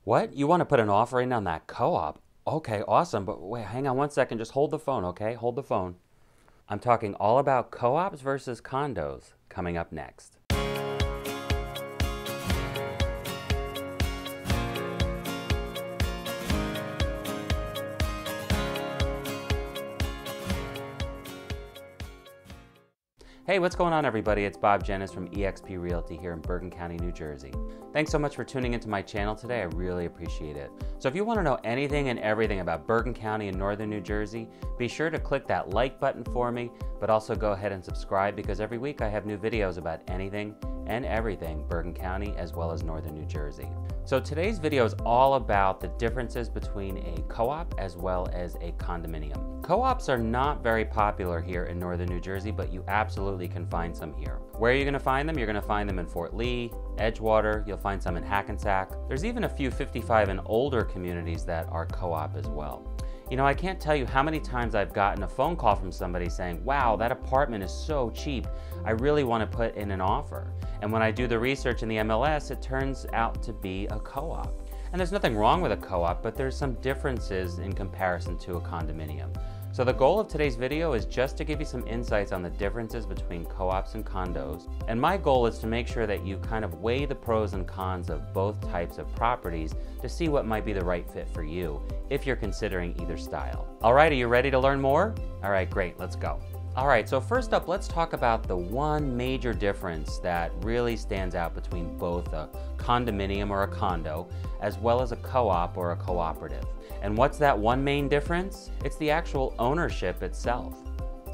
What? You want to put an offer in on that co-op? Okay, awesome, but wait, hang on one second. Just hold the phone, okay? Hold the phone. I'm talking all about co-ops versus condos coming up next. Hey, what's going on, everybody? It's Bob Dzienis from eXp Realty here in Bergen County, New Jersey. Thanks so much for tuning into my channel today. I really appreciate it. So if you want to know anything and everything about Bergen County and Northern New Jersey, be sure to click that like button for me, but also go ahead and subscribe because every week I have new videos about anything and everything Bergen County as well as Northern New Jersey. So today's video is all about the differences between a co-op as well as a condominium. Co-ops are not very popular here in Northern New Jersey, but you absolutely can find some here. Where are you going to find them? You're going to find them in Fort Lee, Edgewater, you'll find some in Hackensack. There's even a few 55 and older communities that are co-op as well. You know, I can't tell you how many times I've gotten a phone call from somebody saying, wow, that apartment is so cheap, I really want to put in an offer. And when I do the research in the MLS, it turns out to be a co-op. And there's nothing wrong with a co-op, but there's some differences in comparison to a condominium. So the goal of today's video is just to give you some insights on the differences between co-ops and condos. And my goal is to make sure that you kind of weigh the pros and cons of both types of properties to see what might be the right fit for you if you're considering either style. All right, are you ready to learn more? All right, great, let's go. All right, so first up, let's talk about the one major difference that really stands out between both a condominium or a condo, as well as a co-op or a cooperative. And what's that one main difference? It's the actual ownership itself.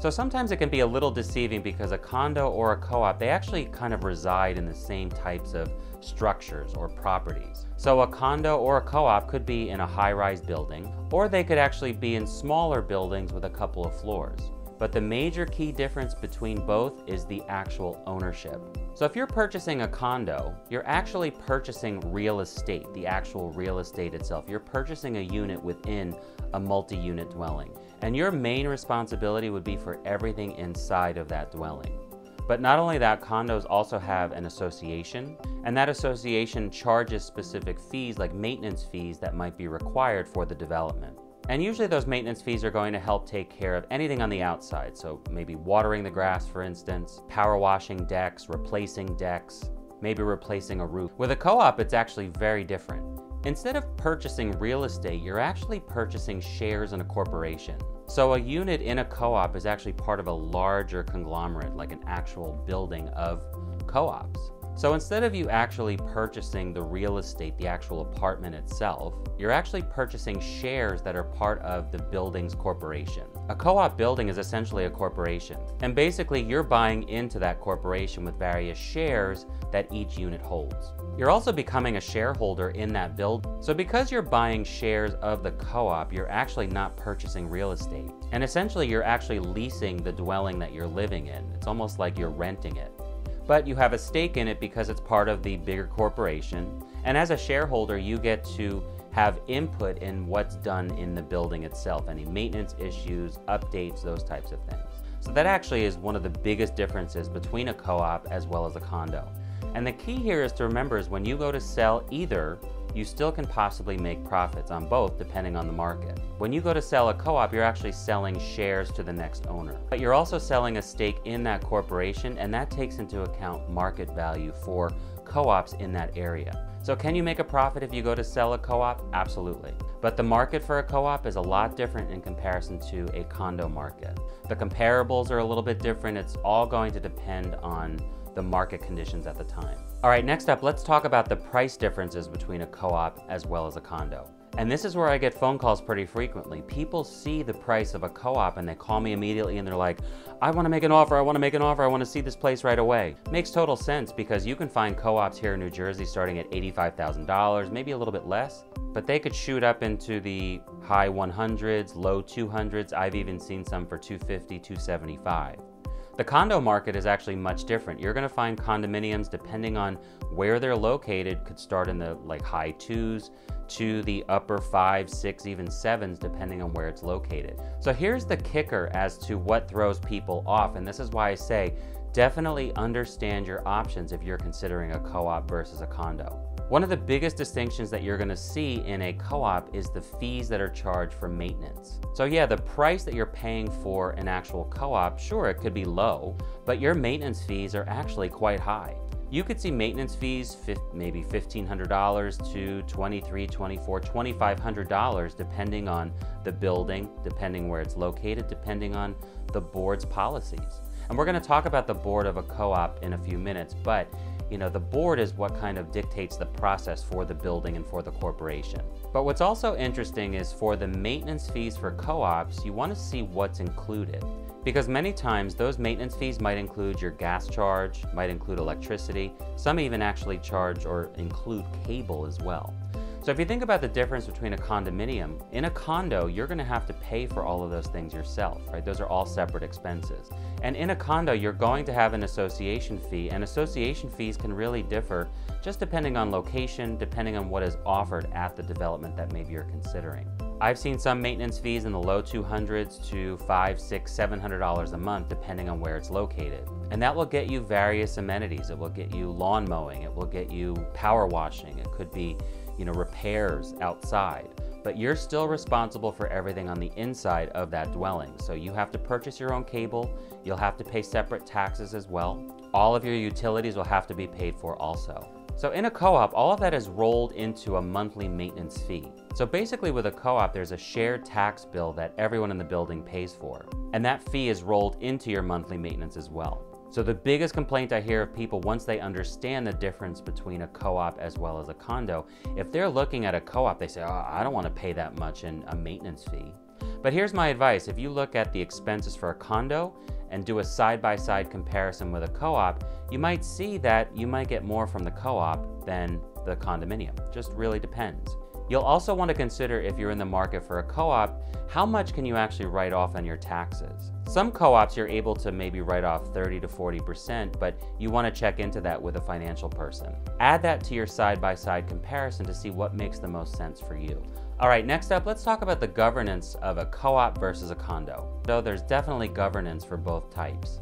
So sometimes it can be a little deceiving because a condo or a co-op, they actually kind of reside in the same types of structures or properties. So a condo or a co-op could be in a high-rise building, or they could actually be in smaller buildings with a couple of floors. But the major key difference between both is the actual ownership. So if you're purchasing a condo, you're actually purchasing real estate, the actual real estate itself. You're purchasing a unit within a multi-unit dwelling. And your main responsibility would be for everything inside of that dwelling. But not only that, condos also have an association, and that association charges specific fees like maintenance fees that might be required for the development. And usually those maintenance fees are going to help take care of anything on the outside. So maybe watering the grass, for instance, power washing decks, replacing decks, maybe replacing a roof. With a co-op, it's actually very different. Instead of purchasing real estate, you're actually purchasing shares in a corporation. So a unit in a co-op is actually part of a larger conglomerate, like an actual building of co-ops. So instead of you actually purchasing the real estate, the actual apartment itself, you're actually purchasing shares that are part of the building's corporation. A co-op building is essentially a corporation. And basically you're buying into that corporation with various shares that each unit holds. You're also becoming a shareholder in that building. So because you're buying shares of the co-op, you're actually not purchasing real estate. And essentially you're actually leasing the dwelling that you're living in. It's almost like you're renting it. But you have a stake in it because it's part of the bigger corporation. And as a shareholder, you get to have input in what's done in the building itself, any maintenance issues, updates, those types of things. So that actually is one of the biggest differences between a co-op as well as a condo. And the key here is to remember is when you go to sell either, you still can possibly make profits on both depending on the market. When you go to sell a co-op, you're actually selling shares to the next owner. But you're also selling a stake in that corporation, and that takes into account market value for co-ops in that area. So can you make a profit if you go to sell a co-op? Absolutely. But the market for a co-op is a lot different in comparison to a condo market. The comparables are a little bit different. It's all going to depend on the market conditions at the time. All right, next up, let's talk about the price differences between a co-op as well as a condo. And this is where I get phone calls pretty frequently. People see the price of a co-op and they call me immediately and they're like, I want to make an offer, I want to make an offer, I want to see this place right away. Makes total sense because you can find co-ops here in New Jersey starting at $85,000, maybe a little bit less, but they could shoot up into the high 100s, low 200s. I've even seen some for 250, 275. The condo market is actually much different. You're gonna find condominiums, depending on where they're located, could start in the high 2s to the upper 5, 6, even 7s, depending on where it's located. So here's the kicker as to what throws people off, and this is why I say definitely understand your options if you're considering a co-op versus a condo. One of the biggest distinctions that you're going to see in a co-op is the fees that are charged for maintenance. So yeah, the price that you're paying for an actual co-op, sure, it could be low, but your maintenance fees are actually quite high. You could see maintenance fees maybe $1,500 to $2,300, $2,400, $2,500 depending on the building, depending where it's located, depending on the board's policies. And we're going to talk about the board of a co-op in a few minutes, but the board is what kind of dictates the process for the building and for the corporation. But what's also interesting is for the maintenance fees for co-ops, you want to see what's included. Because many times those maintenance fees might include your gas charge, might include electricity, some even actually charge or include cable as well. So if you think about the difference between a condominium, in a condo, you're going to have to pay for all of those things yourself, right? Those are all separate expenses. And in a condo, you're going to have an association fee, and association fees can really differ just depending on location, depending on what is offered at the development that maybe you're considering. I've seen some maintenance fees in the low 200s to $500, $600, $700 a month, depending on where it's located. And that will get you various amenities. It will get you lawn mowing. It will get you power washing. It could be repairs outside, but you're still responsible for everything on the inside of that dwelling. So you have to purchase your own cable, you'll have to pay separate taxes as well. All of your utilities will have to be paid for also. So in a co-op, all of that is rolled into a monthly maintenance fee. So basically with a co-op, there's a shared tax bill that everyone in the building pays for, and that fee is rolled into your monthly maintenance as well. So the biggest complaint I hear of people once they understand the difference between a co-op as well as a condo, if they're looking at a co-op, they say, oh, I don't want to pay that much in a maintenance fee. But here's my advice. If you look at the expenses for a condo and do a side-by-side comparison with a co-op, you might see that you might get more from the co-op than the condominium. Just really depends. You'll also want to consider, if you're in the market for a co-op, how much can you actually write off on your taxes? Some co-ops you're able to maybe write off 30 to 40%, but you want to check into that with a financial person. Add that to your side-by-side comparison to see what makes the most sense for you. All right, next up, let's talk about the governance of a co-op versus a condo. So there's definitely governance for both types.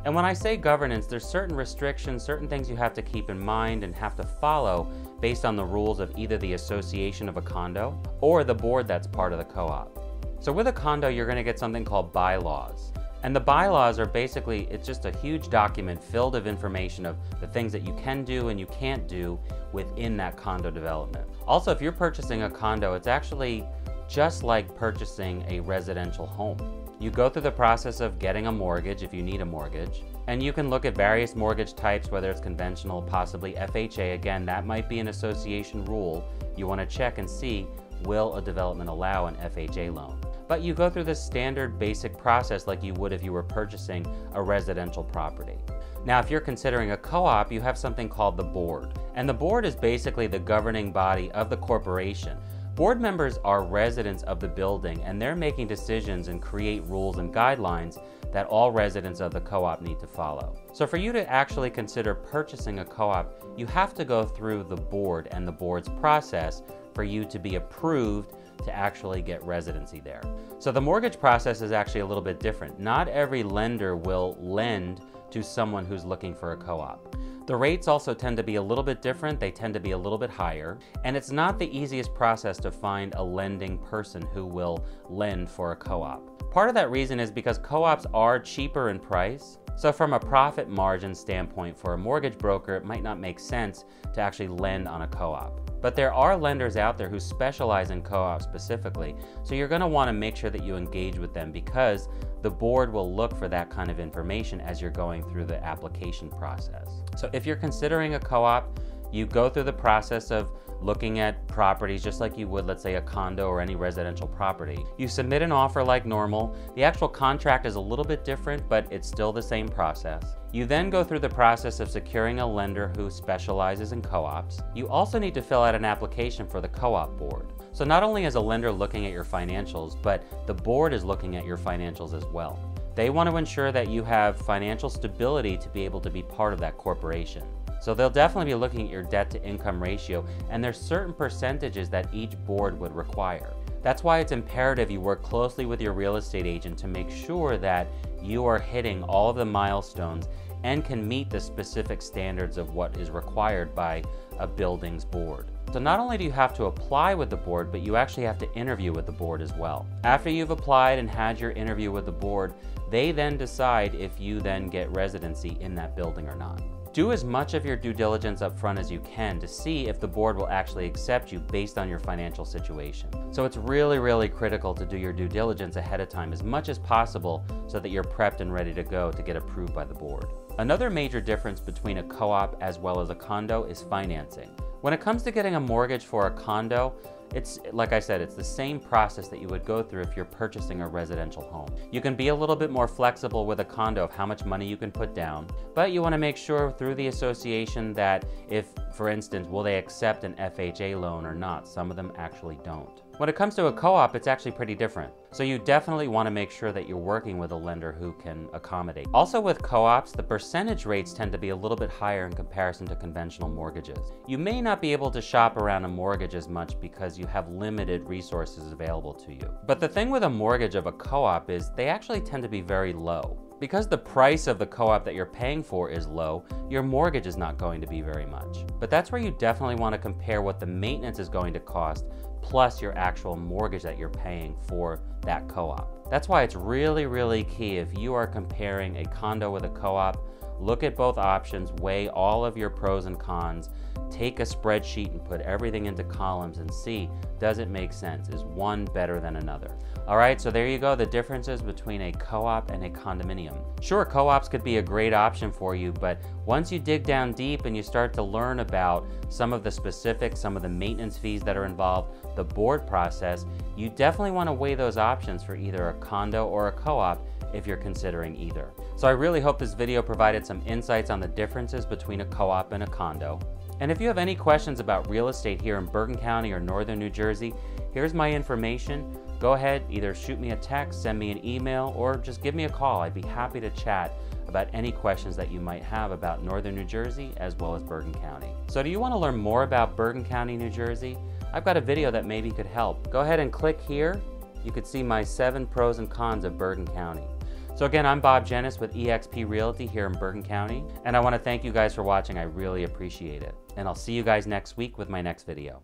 And when I say governance, there's certain restrictions, certain things you have to keep in mind and have to follow based on the rules of either the association of a condo or the board that's part of the co-op. So with a condo, you're going to get something called bylaws. And the bylaws are basically, it's just a huge document filled of information of the things that you can do and you can't do within that condo development. Also, if you're purchasing a condo, it's actually just like purchasing a residential home. You go through the process of getting a mortgage if you need a mortgage, and you can look at various mortgage types, whether it's conventional, possibly FHA. Again, that might be an association rule. You want to check and see, will a development allow an FHA loan? But you go through the standard basic process like you would if you were purchasing a residential property. Now, if you're considering a co-op, you have something called the board. And the board is basically the governing body of the corporation. Board members are residents of the building, and they're making decisions and create rules and guidelines that all residents of the co-op need to follow. So for you to actually consider purchasing a co-op, you have to go through the board and the board's process for you to be approved to actually get residency there. So the mortgage process is actually a little bit different. Not every lender will lend to someone who's looking for a co-op. The rates also tend to be a little bit different. They tend to be a little bit higher, and it's not the easiest process to find a lending person who will lend for a co-op. Part of that reason is because co-ops are cheaper in price. So from a profit margin standpoint for a mortgage broker, it might not make sense to actually lend on a co-op. But there are lenders out there who specialize in co-ops specifically, so you're going to want to make sure that you engage with them because the board will look for that kind of information as you're going through the application process. So if you're considering a co-op, you go through the process of looking at properties just like you would, let's say, a condo or any residential property. You submit an offer like normal. The actual contract is a little bit different, but it's still the same process. You then go through the process of securing a lender who specializes in co-ops. You also need to fill out an application for the co-op board. So not only is a lender looking at your financials, but the board is looking at your financials as well. They want to ensure that you have financial stability to be able to be part of that corporation. So they'll definitely be looking at your debt to income ratio, and there's certain percentages that each board would require. That's why it's imperative you work closely with your real estate agent to make sure that you are hitting all of the milestones and can meet the specific standards of what is required by a building's board. So not only do you have to apply with the board, but you actually have to interview with the board as well. After you've applied and had your interview with the board, they then decide if you then get residency in that building or not. Do as much of your due diligence up front as you can to see if the board will actually accept you based on your financial situation. So it's really critical to do your due diligence ahead of time as much as possible so that you're prepped and ready to go to get approved by the board. Another major difference between a co-op as well as a condo is financing. When it comes to getting a mortgage for a condo, it's, like I said, it's the same process that you would go through if you're purchasing a residential home. You can be a little bit more flexible with a condo of how much money you can put down, but you want to make sure through the association that if, for instance, will they accept an FHA loan or not? Some of them actually don't. When it comes to a co-op, it's actually pretty different. So you definitely want to make sure that you're working with a lender who can accommodate. Also with co-ops, the percentage rates tend to be a little bit higher in comparison to conventional mortgages. You may not be able to shop around a mortgage as much because you have limited resources available to you. But the thing with a mortgage of a co-op is they actually tend to be very low. Because the price of the co-op that you're paying for is low, your mortgage is not going to be very much. But that's where you definitely want to compare what the maintenance is going to cost plus your actual mortgage that you're paying for that co-op. That's why it's really key if you are comparing a condo with a co-op, look at both options, weigh all of your pros and cons, take a spreadsheet and put everything into columns and see, does it make sense? Is one better than another? All right, so there you go, the differences between a co-op and a condominium. Sure, co-ops could be a great option for you, but once you dig down deep and you start to learn about some of the specifics, some of the maintenance fees that are involved, the board process, you definitely want to weigh those options for either a condo or a co-op if you're considering either. So I really hope this video provided some insights on the differences between a co-op and a condo. And if you have any questions about real estate here in Bergen County or Northern New Jersey, here's my information. Go ahead, either shoot me a text, send me an email, or just give me a call. I'd be happy to chat about any questions that you might have about Northern New Jersey as well as Bergen County. So do you want to learn more about Bergen County, New Jersey? I've got a video that maybe could help. Go ahead and click here. You could see my 7 pros and cons of Bergen County. So again, I'm Bob Dzienis with eXp Realty here in Bergen County, and I want to thank you guys for watching. I really appreciate it. And I'll see you guys next week with my next video.